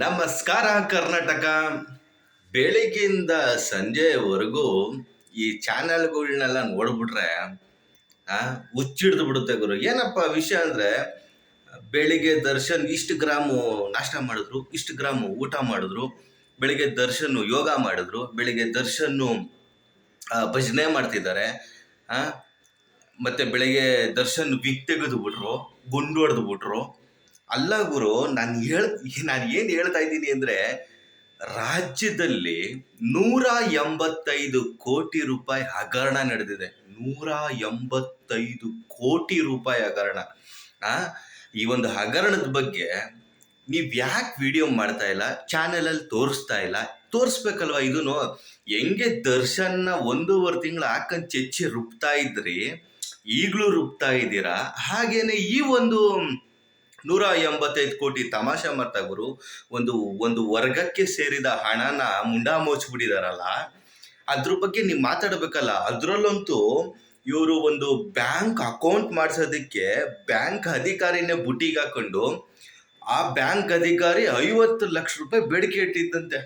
ನಮಸ್ಕಾರ ಕರ್ನಾಟಕ. ಬೆಳಿಗ್ಗಿಂದ ಸಂಜೆವರೆಗೂ ಈ ಚಾನೆಲ್ಗಳನ್ನೆಲ್ಲ ನೋಡ್ಬಿಟ್ರೆ ಹುಚ್ಚಿಡ್ದು ಬಿಡುತ್ತೆ ಗುರು. ಏನಪ್ಪ ವಿಷಯ ಅಂದರೆ, ಬೆಳಿಗ್ಗೆ ದರ್ಶನ್ ಇಷ್ಟು ಗ್ರಾಮು ನಾಷ್ಟ ಮಾಡಿದ್ರು, ಇಷ್ಟು ಗ್ರಾಮು ಊಟ ಮಾಡಿದ್ರು, ಬೆಳಿಗ್ಗೆ ದರ್ಶನ್ ಯೋಗ ಮಾಡಿದ್ರು, ಬೆಳಿಗ್ಗೆ ದರ್ಶನ್ ಭಜನೆ ಮಾಡ್ತಿದ್ದಾರೆ, ಮತ್ತು ಬೆಳಿಗ್ಗೆ ದರ್ಶನ್ ವಿಕ್ ತೆಗೆದು ಬಿಟ್ರು, ಗುಂಡು ಹೊಡೆದು ಬಿಟ್ರು. ಅಲ್ಲ ಗುರು, ನಾನು ಏನು ಹೇಳ್ತಾ ಇದ್ದೀನಿ ಅಂದರೆ, ರಾಜ್ಯದಲ್ಲಿ 185 ಕೋಟಿ ರೂಪಾಯಿ ಹಗರಣ ನಡೆದಿದೆ. 185 ಕೋಟಿ ರೂಪಾಯಿ ಹಗರಣ. ಈ ಒಂದು ಹಗರಣದ ಬಗ್ಗೆ ನೀವು ಯಾಕೆ ವಿಡಿಯೋ ಮಾಡ್ತಾ ಇಲ್ಲ, ಚಾನೆಲಲ್ಲಿ ತೋರಿಸ್ತಾ ಇಲ್ಲ? ತೋರಿಸ್ಬೇಕಲ್ವ ಇದನ್ನು. ಹೆಂಗೆ ದರ್ಶನ್ನ 1.5 ತಿಂಗಳು ಹಾಕೊಂಡು ಚೆಚ್ಚಿ ರುಬ್ತಾ ಇದ್ರಿ, ಈಗಲೂ ರುಬ್ತಾ ಇದ್ದೀರಾ, ಹಾಗೇನೆ ಈ ಒಂದು 185 ಕೋಟಿ ತಮಾಷೆ ಮಾಡ್ತಾ ಗುರು. ಒಂದು ವರ್ಗಕ್ಕೆ ಸೇರಿದ ಹಣನ ಮುಂಡಾ ಮೋಚ್ಬಿಟ್ಟಿದಾರಲ್ಲ, ಅದ್ರ ಬಗ್ಗೆ ನೀವು ಮಾತಾಡಬೇಕಲ್ಲ. ಅದರಲ್ಲಂತೂ ಇವರು ಒಂದು ಬ್ಯಾಂಕ್ ಅಕೌಂಟ್ ಮಾಡಿಸೋದಕ್ಕೆ ಬ್ಯಾಂಕ್ ಅಧಿಕಾರಿನೇ ಬುಟ್ಟಿಗೆ ಹಾಕೊಂಡು, ಆ ಬ್ಯಾಂಕ್ ಅಧಿಕಾರಿ 50 ಲಕ್ಷ ರೂಪಾಯಿ ಬೇಡಿಕೆ ಇಟ್ಟಿದ್ದಂತೆ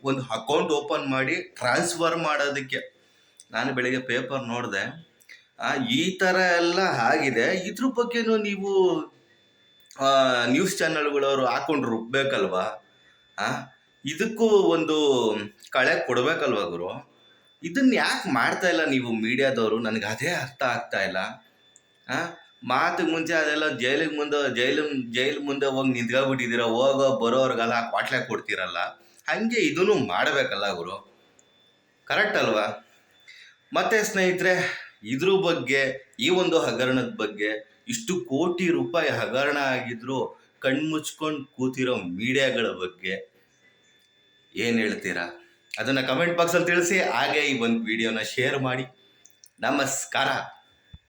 ಒಂದು ಅಕೌಂಟ್ ಓಪನ್ ಮಾಡಿ ಟ್ರಾನ್ಸ್ಫರ್ ಮಾಡೋದಕ್ಕೆ. ನಾನು ಬೆಳಿಗ್ಗೆ ಪೇಪರ್ ನೋಡಿದೆ, ಈ ಥರ ಎಲ್ಲ ಆಗಿದೆ. ಇದ್ರ ಬಗ್ಗೆನೂ ನೀವು ನ್ಯೂಸ್ ಚಾನಲ್ಗಳವರು ಹಾಕೊಂಡು ರುಬ್ಬೇಕಲ್ವಾ? ಇದಕ್ಕೂ ಒಂದು ಕಳೆ ಕೊಡಬೇಕಲ್ವ ಗುರು? ಇದನ್ನ ಯಾಕೆ ಮಾಡ್ತಾ ಇಲ್ಲ ನೀವು ಮೀಡಿಯಾದವರು? ನನಗೆ ಅದೇ ಅರ್ಥ ಆಗ್ತಾ ಇಲ್ಲ. ಮಾತಿಗೆ ಮುಂಚೆ ಅದೆಲ್ಲ ಜೈಲು ಮುಂದೆ ಹೋಗಿ ನಿಂತ್ಕೊಬಿಟ್ಟಿದ್ದೀರ, ಹೋಗೋ ಬರೋರ್ಗೆಲ್ಲ ಕ್ವಾಟ್ಲೆ ಕೊಡ್ತೀರಲ್ಲ, ಹಾಗೆ ಇದನ್ನು ಮಾಡಬೇಕಲ್ಲ ಗುರು? ಕರೆಕ್ಟ್ ಅಲ್ವಾ? ಮತ್ತೆ ಸ್ನೇಹಿತರೆ, ಇದ್ರ ಬಗ್ಗೆ, ಈ ಒಂದು ಹಗರಣದ ಬಗ್ಗೆ, ಇಷ್ಟು ಕೋಟಿ ರೂಪಾಯಿ ಹಗರಣ ಆಗಿದ್ರು ಕಣ್ಮುಚ್ಕೊಂಡು ಕೂತಿರೋ ಮೀಡಿಯಾಗಳ ಬಗ್ಗೆ ಏನು ಹೇಳ್ತೀರಾ? ಅದನ್ನು ಕಮೆಂಟ್ ಬಾಕ್ಸಲ್ಲಿ ತಿಳಿಸಿ. ಹಾಗೆ ಈ ಒಂದು ವಿಡಿಯೋನ ಶೇರ್ ಮಾಡಿ. ನಮಸ್ಕಾರ.